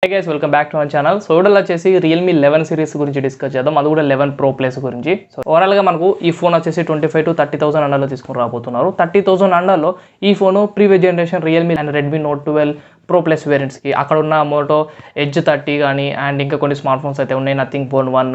Hey guys, welcome back to our channel. So today వచ్చేసి Realme 11 series గురించి discuss చేద్దాం. అది కూడా 11 Pro Plus గురించి. సో ఓవరాల్ గా మనకు ఈ ఫోన్ వచ్చేసి 25 to 30,000 అండర్లో తీసుకొని రాబోతున్నారు. 30,000 అండర్లో ఈ phone previous generation Realme and Redmi Note 12 Pro Plus వేరియంట్స్కి అక్కడ ఉన్న మోటో ఎడ్జ్ 30 కానీ అండ్ ఇంకా కొన్ని స్మార్ట్ ఫోన్స్ అయితే ఉన్నాయి. Nothing phone 1,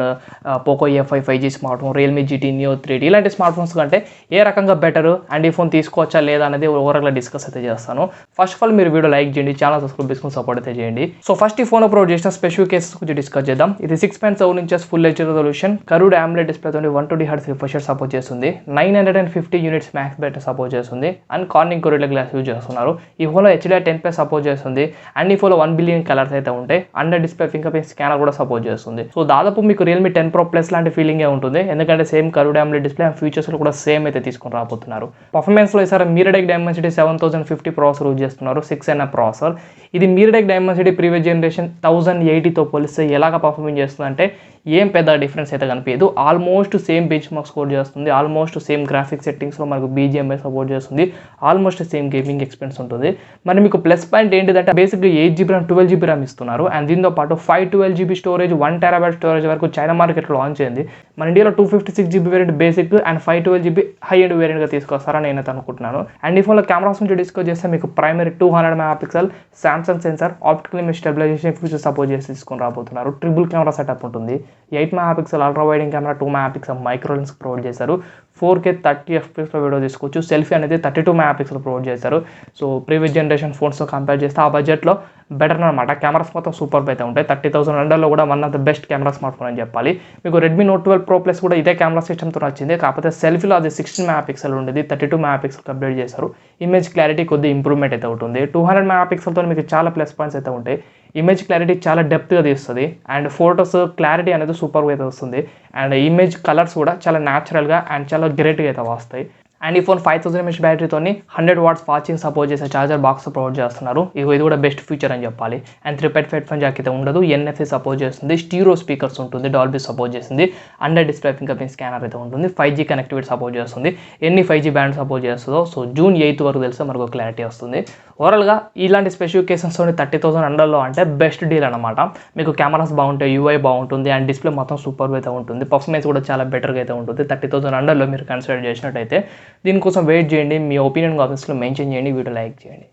Poco F5 5G smart phone, Realme GT Neo 3D ఇలాంటి స్మార్ట్ ఫోన్స్ కంటే ఏ రకంగా బెటర్ అండ్ ఈ ఫోన్ తీసుకోవచ్చా లేదా అనేది ఓవరాల్గా డిస్కస్ అయితే చేస్తాను. ఫస్ట్ ఆఫ్ ఆల్ మీరు వీడియో లైక్ చేయండి, ఛానల్ సబ్స్క్రైబ్ చేసుకుని సపోర్ట్ అయితే చేయండి. సో ఫస్ట్ ఈ ఫోన్ అప్రోడ్ చేసిన స్పెసిఫికేషన్స్ గురించి డిస్కస్ చేద్దాం. ఇది 6.7 inches full H resolution, curved AMOLED display తోని 120 Hz రిఫ్రెష్ రేట్ సపోర్ట్ చేస్తుంది. 950 యూనిట్స్ మ్యాక్స్ బ్యాటరీ సపోర్ట్ చేస్తుంది and Corning Gorilla glass use చేస్తున్నారు. ఈ ఫోన్లో HDR10+ సపోర్ట్ చేస్తుంది అండ్ ఈ ఫోన్లో 1 బిలియన్ కలర్స్ అయితే ఉంటాయి. Under display finger print scanner కూడా సపోర్ట్ చేస్తుంది. సో దాదాపు మీకు Realme 10 Pro Plus లాంటి ఫీలింగే ఉంటుంది, ఎందుకంటే same curved AMOLED display and features కూడా సేమ్ అయితే తీసుకొని రాబోతున్నారు. పర్ఫార్మెన్స్ లో ఈసారి MediaTek Dimensity 7050 ప్రాసెసర్ యూజ్ చేస్తున్నారు, 6nm ప్రాసెసర్. ఇది MediaTek Dimensity ప్రీవియస్ జనరేషన్ 1080తో పోలిస్తే ఎలాగ పర్ఫార్మెన్స్ చేస్తుందంటే ఏం పెద్ద డిఫరెన్స్ అయితే కనిపించదు. Almost same bench mark score చేస్తుంది, ఆల్మోస్ట్ సేమ్ గ్రాఫిక్ సెట్టింగ్స్లో మనకు BGMI సపోర్ట్ చేస్తుంది, ఆల్మోస్ట్ సేమ్ గేమింగ్ ఎక్స్పీరియన్స్ ఉంటుంది. మరి మీకు ప్లస్ పాయింట్ ఏంటిదంటే బేసిక్గా 8GB RAM 12GB RAM ఇస్తున్నారు అండ్ దీంతో పాటు 512GB స్టోరేజ్ 1TB స్టోరేజ్ వరకు చైనా మార్కెట్లో లాంచ్ అయింది. మన ఇండియాలో 256GB variant basic and 512GB high end వేరియంట్గా తీసుకొస్తారని నేనైతే అనుకుంటున్నాను. అండ్ ఈ ఫోన్లో కెమెరాస్ నుంచి డిస్కస్ చేస్తే మీకు primary 200 MP Samsung sensor, optical image stabilization feature support చేసి తీసుకొని రాబోతున్నారు. ట్రిపుల్ కెమెరా సెటప్ ఉంటుంది. 8 MP అల్ట్రా వైడింగ్ camera, 2 MP macro lens provide చేశారు. 4K 30 FPS వీడియో తీసుకోవచ్చు. సెల్ఫీ అనేది 32 MP ప్రొవైడ్ చేశారు. సో ప్రీవియస్ జనరేషన్ ఫోన్స్తో కంపేర్ చేస్తే ఆ బడ్జెట్లో బెటర్ అనమాట. కెమెరాస్ మొత్తం సూపర్ అయితే ఉంటాయి. 30,000 అండర్లో కూడా one of the best camera smart phone అని చెప్పాలి. మీకు Redmi Note 12 Pro Plus కూడా ఇదే కెమెరా సిస్టమ్తో వచ్చింది, కాకపోతే సెల్ఫీలో అది 16 MP ఉండేది, 32 MP అప్డేట్ చేశారు. ఇమేజ్ క్లారిటీ కొద్దిగా ఇంప్రూవ్మెంట్ అయితే ఉంటుంది. 200 MP మీకు చాలా ప్లస్ పాయింట్స్ అయితే ఉంటాయి. ఇమేజ్ క్లారిటీ చాలా డెప్త్గా తీస్తుంది అండ్ ఫొటోస్ క్లారిటీ అనేది సూపర్గా అయితే వస్తుంది అండ్ ఇమేజ్ కలర్స్ కూడా చాలా న్యాచురల్గా అండ్ చాలా గ్రేట్గా అయితే వస్తాయి. అండ్ ఈ phone 5000 mAh బ్యాటరీతో 100 watts fasting support చేసే చార్జర్ బాక్స్ ప్రొవైడ్ చేస్తున్నారు. ఇది కూడా బెస్ట్ ఫీచర్ అని చెప్పాలి. అండ్ 3.5 హెడ్ఫోన్ జాక్ అయితే ఉండదు, NFC సపోర్ట్ చేస్తుంది, స్టీరియో స్పీకర్స్ ఉంటుంది, డాల్బీ సపోర్ట్ చేస్తుంది, under display finger print scanner అయితే ఉంటుంది, 5G కనెక్టివిటీ సపోర్ట్ చేస్తుంది. ఎన్ని 5G బ్యాండ్ సపోర్ట్ చేస్తుందో సో June 8 వరకు తెలిస్తే మనకు క్లారిటీ వస్తుంది. ఓవరాల్గా ఇలాంటి స్పెసిఫికేషన్స్ 30,000 అండర్లో అంటే బెస్ట్ డీల్ అనమాట. మీకు కెమెరాస్ బాగుంటాయి, UI బాగుంటుంది అండ్ డిస్ప్లే మొత్తం సూపర్గా అయితే ఉంటుంది. పర్ఫార్మెన్స్ కూడా చాలా బెటర్గా అయితే ఉంటుంది. 30,000 అండర్లో మీరు కన్సిడర్ చేసినట్టయితే దీనికోసం వెయిట్ చేయండి. మీ ఒపీనియన్ కామెంట్స్లో మెన్షన్ చేయండి, వీడియో లైక్ చేయండి.